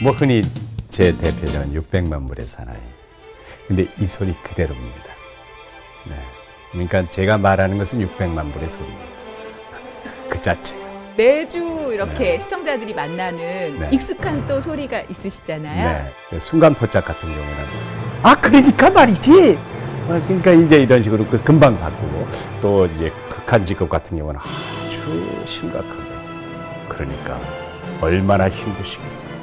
뭐 흔히 제 대표작은 600만 불의 사나이. 근데 이 소리 그대로입니다. 네. 그러니까 제가 말하는 것은 600만 불의 소리입니다. 그 자체가. 매주 이렇게 네. 시청자들이 만나는 네. 익숙한 또 소리가 있으시잖아요. 네. 순간 포착 같은 경우는 그러니까 말이지. 그러니까 이제 이런 식으로 금방 바꾸고 또 이제 극한 직업 같은 경우는 아주 심각하게. 그러니까 얼마나 힘드시겠습니까?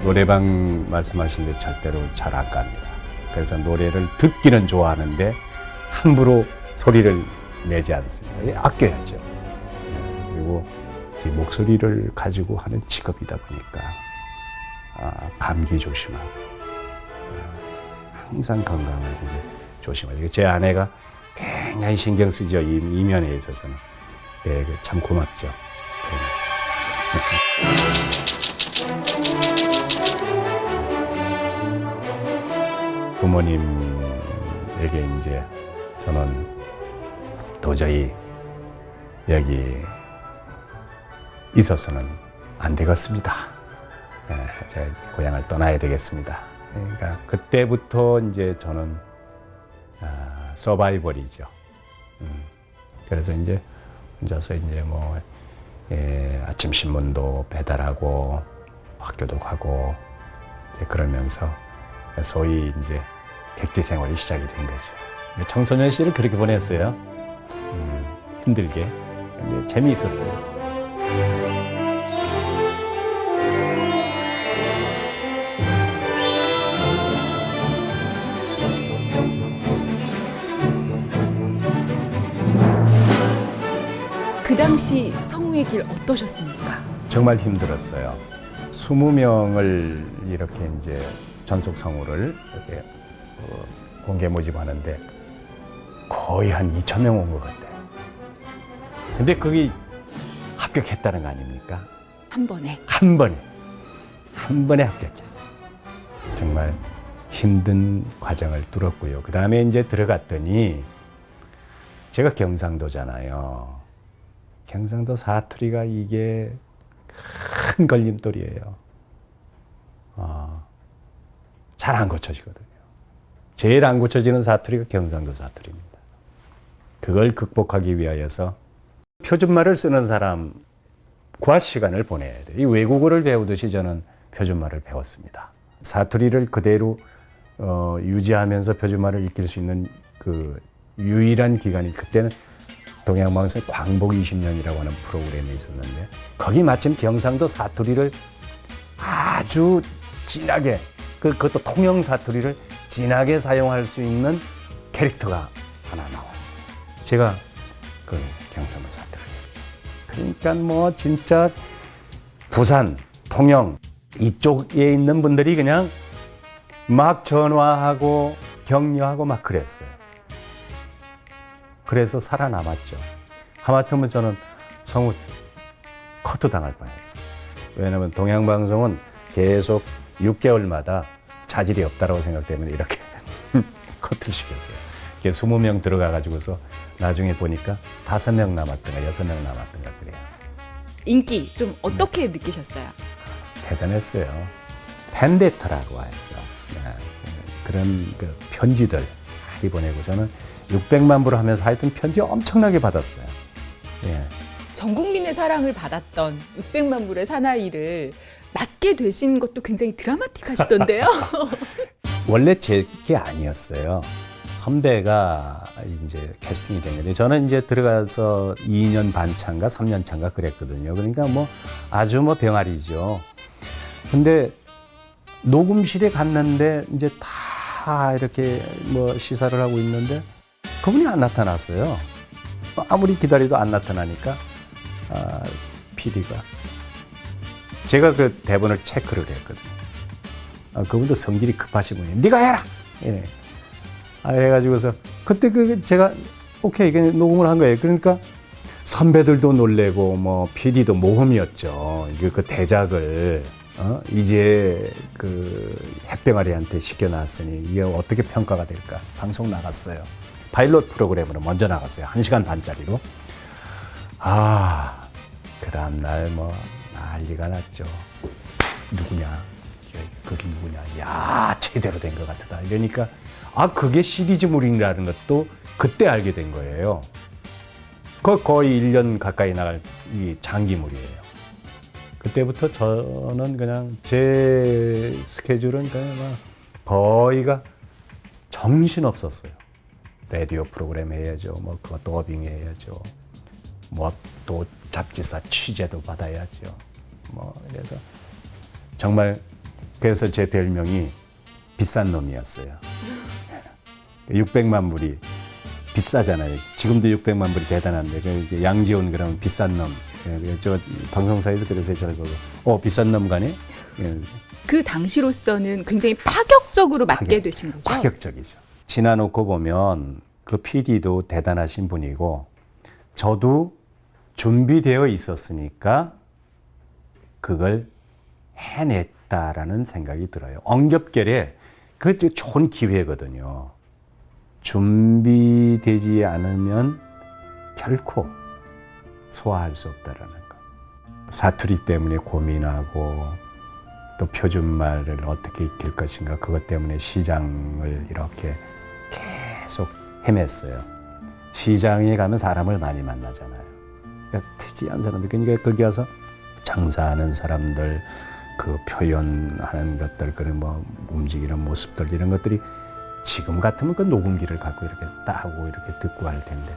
노래방 말씀하신 데 절대로 잘 안 갑니다. 그래서 노래를 듣기는 좋아하는데 함부로 소리를 내지 않습니다. 아껴야죠. 그리고 이 목소리를 가지고 하는 직업이다 보니까 감기 조심하고 항상 건강을 조심하죠. 제 아내가 굉장히 신경 쓰죠. 이 면에 있어서는. 예, 참 고맙죠. 부모님에게 이제 저는 도저히 여기 있어서는 안 되겠습니다. 제 고향을 떠나야 되겠습니다. 그러니까 그때부터 이제 저는 서바이벌이죠. 그래서 이제 혼자서 이제 뭐 아침 신문도 배달하고 학교도 가고 이제 그러면서 소위 이제 객지 생활이 시작이 된 거죠. 청소년 시를 그렇게 보냈어요. 힘들게. 근데 재미있었어요. 그 당시 성우의 길 어떠셨습니까? 정말 힘들었어요. 20명을 이렇게 이제 전속 성우를 이렇게 공개 모집하는데 거의 한 2,000명 온 것 같아요. 근데 거기 합격했다는 거 아닙니까? 한 번에. 한 번에 합격했어요. 정말 힘든 과정을 뚫었고요. 그 다음에 이제 들어갔더니 제가 경상도잖아요. 경상도 사투리가 이게 큰 걸림돌이에요. 잘 안 고쳐지거든요. 제일 안 고쳐지는 사투리가 경상도 사투리입니다. 그걸 극복하기 위하여서 표준말을 쓰는 사람과 시간을 보내야 돼요. 이 외국어를 배우듯이 저는 표준말을 배웠습니다. 사투리를 그대로 유지하면서 표준말을 익힐 수 있는 그 유일한 기간이 그때는 동양방송의 광복 20년이라고 하는 프로그램이 있었는데 거기 마침 경상도 사투리를 아주 진하게 그것도 통영 사투리를 진하게 사용할 수 있는 캐릭터가 하나 나왔어요. 제가 그 경상도 사투리. 그러니까 뭐 진짜 부산, 통영 이쪽에 있는 분들이 그냥 막 전화하고 격려하고 막 그랬어요. 그래서 살아남았죠. 하마터면 저는 성우 커트 당할 뻔했어요. 왜냐하면 동양방송은 계속 6개월마다 자질이 없다라고 생각되면 이렇게 커트를 시켰어요. 20명 들어가가지고서 나중에 보니까 5명 남았던가 6명 남았던가 그래요. 인기 좀 어떻게 느끼셨어요? 대단했어요. 팬레터라고 해서 그런 그 편지들 많이 보내고 저는 600만 부를 하면서 하여튼 편지 엄청나게 받았어요. 예. 전 국민의 사랑을 받았던 600만 불의 사나이를 맡게 되신 것도 굉장히 드라마틱하시던데요. 원래 제 게 아니었어요. 선배가 이제 캐스팅이 된 건데 저는 이제 들어가서 2년 반 차인가 3년 차인가 그랬거든요. 그러니까 뭐 아주 뭐 병아리죠. 근데 녹음실에 갔는데 이제 다 이렇게 뭐 시사를 하고 있는데 그분이 안 나타났어요. 아무리 기다려도 안 나타나니까 PD가 제가 그 대본을 체크를 했거든요. 그분도 성질이 급하신 분이에요. 네가 해라. 예. 해가지고서 그때 제가 오케이 그냥 녹음을 한 거예요. 그러니까 선배들도 놀래고 뭐 PD도 모험이었죠. 그 대작을 이제 그 햇병아리한테 시켜놨으니 이게 어떻게 평가가 될까? 방송 나갔어요. 파일럿 프로그램으로 먼저 나갔어요. 1시간 반짜리로. 그 다음날 뭐 난리가 났죠. 누구냐? 그게 누구냐? 야, 제대로 된 것 같다. 이러니까 그게 시리즈물이라는 것도 그때 알게 된 거예요. 거의 1년 가까이 나갈 이 장기물이에요. 그때부터 저는 그냥 제 스케줄은 그냥 거의가 정신없었어요. 라디오 프로그램 해야죠. 뭐 그거 더빙 해야죠. 뭐 또 잡지사 취재도 받아야죠. 뭐 그래서 정말 그래서 제 별명이 비싼 놈이었어요. 600만 불이 비싸잖아요. 지금도 600만 불이 대단한데 양지온 그러면 비싼 놈. 저 방송사에서 그래서 저를 보고 비싼 놈 가네. 그 당시로서는 굉장히 파격적으로 맞게 되신 거죠? 파격적이죠. 지나놓고 보면 그 PD도 대단하신 분이고 저도 준비되어 있었으니까 그걸 해냈다라는 생각이 들어요. 엉겹결에 그 좋은 기회거든요. 준비되지 않으면 결코 소화할 수 없다라는 거. 사투리 때문에 고민하고 또 표준말을 어떻게 익힐 것인가 그것 때문에 시장을 이렇게 계속 헤맸어요. 시장에 가면 사람을 많이 만나잖아요. 그러니까 특이한 사람들, 그러니까 거기 와서 장사하는 사람들, 그 표현하는 것들, 그런 뭐 움직이는 모습들 이런 것들이 지금 같으면 그 녹음기를 갖고 이렇게 따고 이렇게 듣고 할 텐데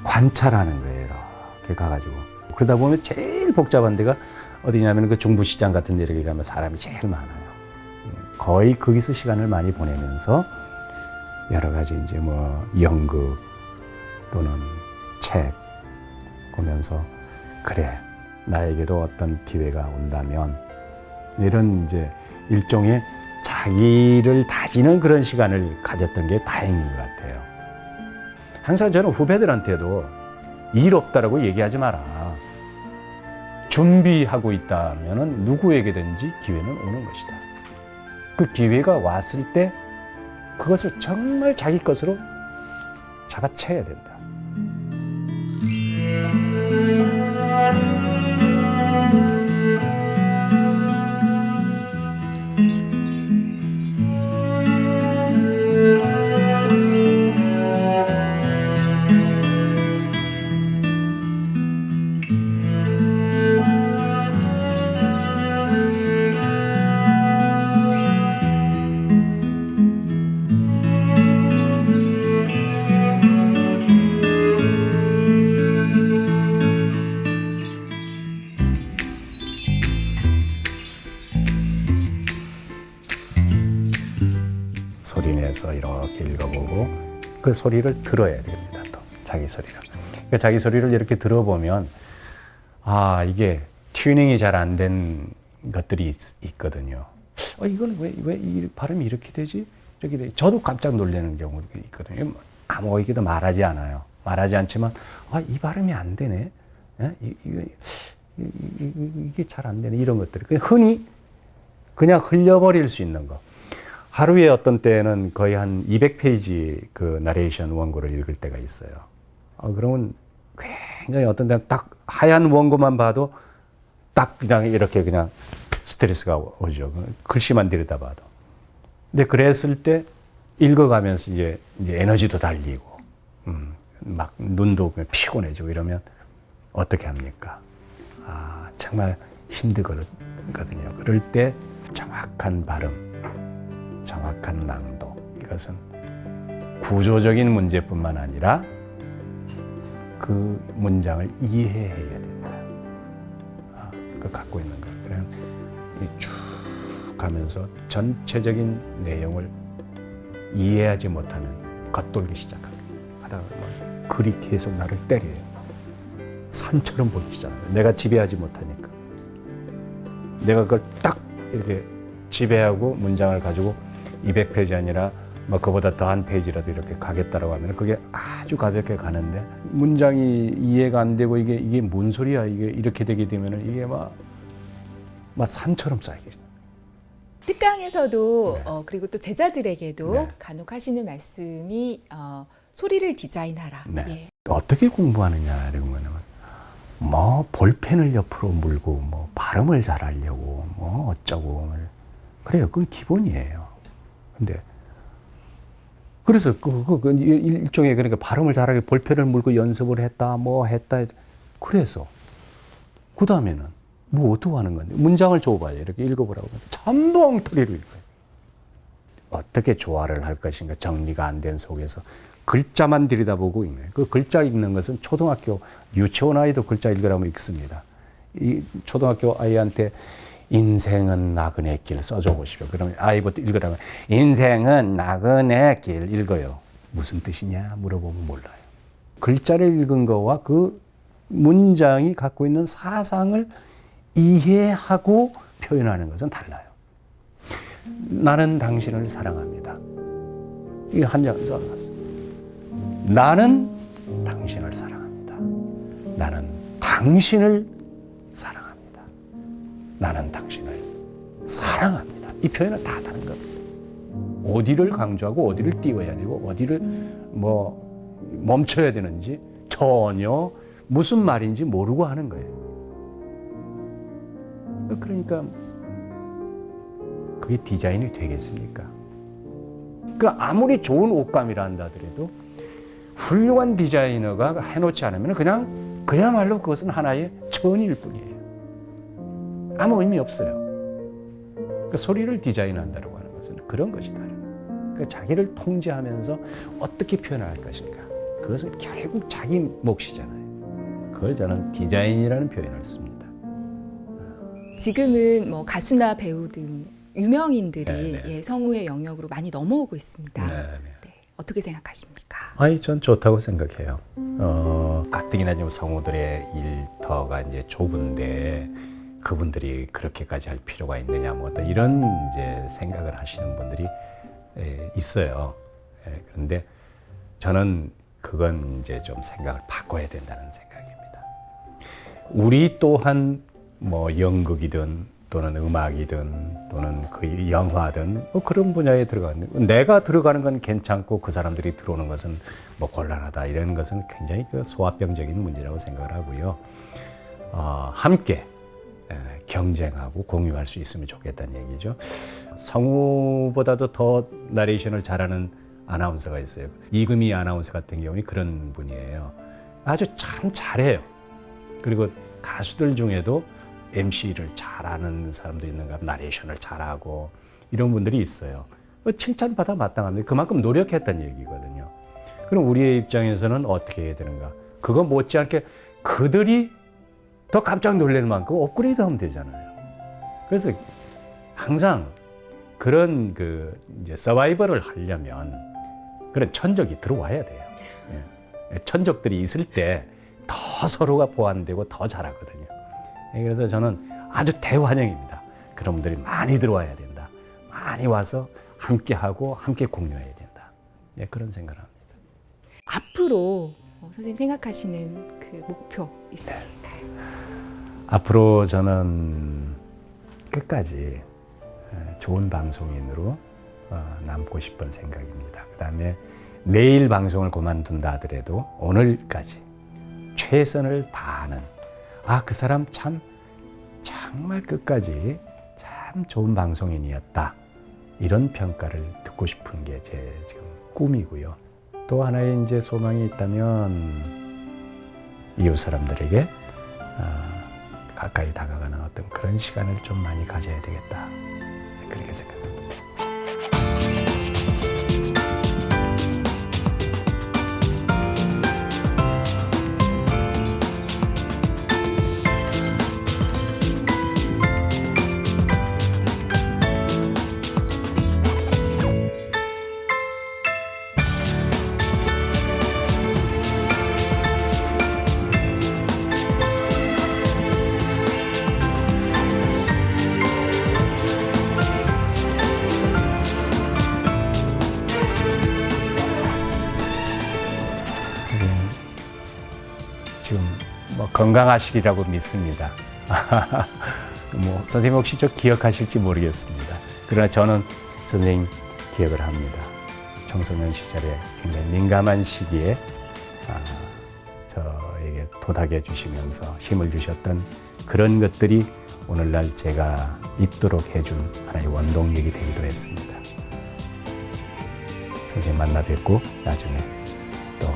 관찰하는 거예요. 이렇게 가가지고 그러다 보면 제일 복잡한 데가 어디냐면 그 중부시장 같은 데 이렇게 가면 사람이 제일 많아요. 거의 거기서 시간을 많이 보내면서 여러 가지 이제 뭐 연극 또는 책 보면서 그래 나에게도 어떤 기회가 온다면 이런 이제 일종의 자기를 다지는 그런 시간을 가졌던 게 다행인 것 같아요. 항상 저는 후배들한테도 일 없다라고 얘기하지 마라. 준비하고 있다면 누구에게든지 기회는 오는 것이다. 그 기회가 왔을 때 그것을 정말 자기 것으로 잡아채야 된다. 소리 내서 이렇게 읽어보고 그 소리를 들어야 됩니다. 또 자기 소리를. 그러니까 자기 소리를 이렇게 들어보면 이게 튜닝이 잘 안 된 것들이 있거든요. 이건 왜 이 발음이 이렇게 되지? 이렇게 돼. 저도 깜짝 놀라는 경우도 있거든요. 아무에게도 말하지 않아요. 말하지 않지만 이 발음이 안 되네. 이게 잘 안 되네. 이런 것들. 흔히 그냥 흘려버릴 수 있는 거. 하루에 어떤 때는 거의 한 200페이지 그 나레이션 원고를 읽을 때가 있어요. 그러면 굉장히 어떤 때는 딱 하얀 원고만 봐도 딱 그냥 이렇게 그냥 스트레스가 오죠. 글씨만 들여다봐도. 근데 그랬을 때 읽어가면서 이제 에너지도 달리고, 막 눈도 피곤해지고 이러면 어떻게 합니까? 정말 힘들거든요. 그럴 때 정확한 발음, 정확한 낭독, 이것은 구조적인 문제뿐만 아니라 그 문장을 이해해야 된다. 그 갖고 있는 거. 그냥 쭉 가면서 전체적인 내용을 이해하지 못하면 겉돌기 시작합니다. 하다가 글이 계속 나를 때려요. 산처럼 보이기 시작해요. 내가 지배하지 못하니까. 내가 그걸 딱 이렇게 지배하고 문장을 가지고 200페이지 아니라 뭐 그보다 더한 페이지라도 이렇게 가겠다라고 하면 그게 아주 가볍게 가는데 문장이 이해가 안 되고 이게 뭔 소리야 이게 이렇게 되게 되면은 이게 막 산처럼 쌓이게 돼요. 특강에서도 네. 그리고 또 제자들에게도 네. 간혹 하시는 말씀이 소리를 디자인하라. 네. 예. 어떻게 공부하느냐 이런 거는 뭐 볼펜을 옆으로 물고 뭐 발음을 잘하려고 뭐 어쩌고 그래요. 그건 기본이에요. 근데 그래서 일종의 그러니까 발음을 잘하게 볼펜을 물고 연습을 했다 뭐 했다 그래서 그 다음에는 뭐 어떻게 하는 건데 문장을 줘봐요. 이렇게 읽어보라고 전부 엉터리로 읽어요. 어떻게 조화를 할 것인가 정리가 안 된 속에서 글자만 들여다보고 읽는 거예요. 그 글자 읽는 것은 초등학교 유치원 아이도 글자 읽으라면 읽습니다. 이 초등학교 아이한테 인생은 나그네 길 써줘 보십시오. 그러면 아이부터 읽으라면 인생은 나그네 길 읽어요. 무슨 뜻이냐 물어보면 몰라요. 글자를 읽은 거와 그 문장이 갖고 있는 사상을 이해하고 표현하는 것은 달라요. 나는 당신을 사랑합니다. 이게 한 장 써놨어. 나는 당신을 사랑합니다. 나는 당신을 사랑합니다. 나는 당신을 사랑합니다. 이 표현은 다 다른 겁니다. 어디를 강조하고 어디를 띄워야 되고 어디를 뭐 멈춰야 되는지 전혀 무슨 말인지 모르고 하는 거예요. 그러니까 그게 디자인이 되겠습니까? 그 아무리 좋은 옷감이라 한다 하더라도 훌륭한 디자이너가 해놓지 않으면 그냥 그야말로 그것은 하나의 천일 뿐이에요. 아무 의미 없어요. 그 소리를 디자인한다고 하는 것은 그런 것이다. 그 자기를 통제하면서 어떻게 표현할 것인가. 그것은 결국 자기 몫이잖아요. 그걸 저는 디자인이라는 표현을 씁니다. 지금은 뭐 가수나 배우 등 유명인들이 네네. 예, 성우의 영역으로 많이 넘어오고 있습니다. 네네. 네, 어떻게 생각하십니까? 아니, 전 좋다고 생각해요. 가뜩이나 좀 성우들의 일터가 이제 좁은데 그분들이 그렇게까지 할 필요가 있느냐, 뭐 어떤 이런 이제 생각을 하시는 분들이 있어요. 그런데 저는 그건 이제 좀 생각을 바꿔야 된다는 생각입니다. 우리 또한 뭐 연극이든 또는 음악이든 또는 그 영화든 뭐 그런 분야에 들어가는 내가 들어가는 건 괜찮고 그 사람들이 들어오는 것은 뭐 곤란하다 이런 것은 굉장히 그 소화병적인 문제라고 생각을 하고요. 함께 경쟁하고 공유할 수 있으면 좋겠다는 얘기죠. 성우보다도 더 나레이션을 잘하는 아나운서가 있어요. 이금희 아나운서 같은 경우는 그런 분이에요. 아주 참 잘해요. 그리고 가수들 중에도 MC를 잘하는 사람도 있는가, 나레이션을 잘하고 이런 분들이 있어요. 칭찬받아 마땅합니다. 그만큼 노력했다는 얘기거든요. 그럼 우리의 입장에서는 어떻게 해야 되는가? 그거 못지않게 그들이 더 깜짝 놀랄 만큼 업그레이드 하면 되잖아요. 그래서 항상 그런 그 이제 서바이벌을 하려면 그런 천적이 들어와야 돼요. 천적들이 있을 때 더 서로가 보완되고 더 잘하거든요. 그래서 저는 아주 대환영입니다. 그런 분들이 많이 들어와야 된다. 많이 와서 함께 하고 함께 공유해야 된다. 그런 생각을 합니다. 앞으로 선생님 생각하시는 그 목표 있으실까요? 앞으로 저는 끝까지 좋은 방송인으로 남고 싶은 생각입니다. 그다음에 내일 방송을 그만둔다 하더라도 오늘까지 최선을 다하는 그 사람 참 정말 끝까지 참 좋은 방송인이었다. 이런 평가를 듣고 싶은 게 제 지금 꿈이고요. 또 하나의 이제 소망이 있다면 이웃 사람들에게 가까이 다가가는 어떤 그런 시간을 좀 많이 가져야 되겠다. 그렇게 생각합니다. 지금 뭐 건강하시리라고 믿습니다. 뭐 선생님 혹시 저 기억하실지 모르겠습니다. 그러나 저는 선생님 기억을 합니다. 청소년 시절에 굉장히 민감한 시기에 저에게 도닥여 주시면서 힘을 주셨던 그런 것들이 오늘날 제가 있도록 해준 하나의 원동력이 되기도 했습니다. 선생님 만나 뵙고 나중에 또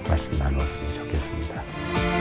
말씀 나누었으면 좋겠습니다.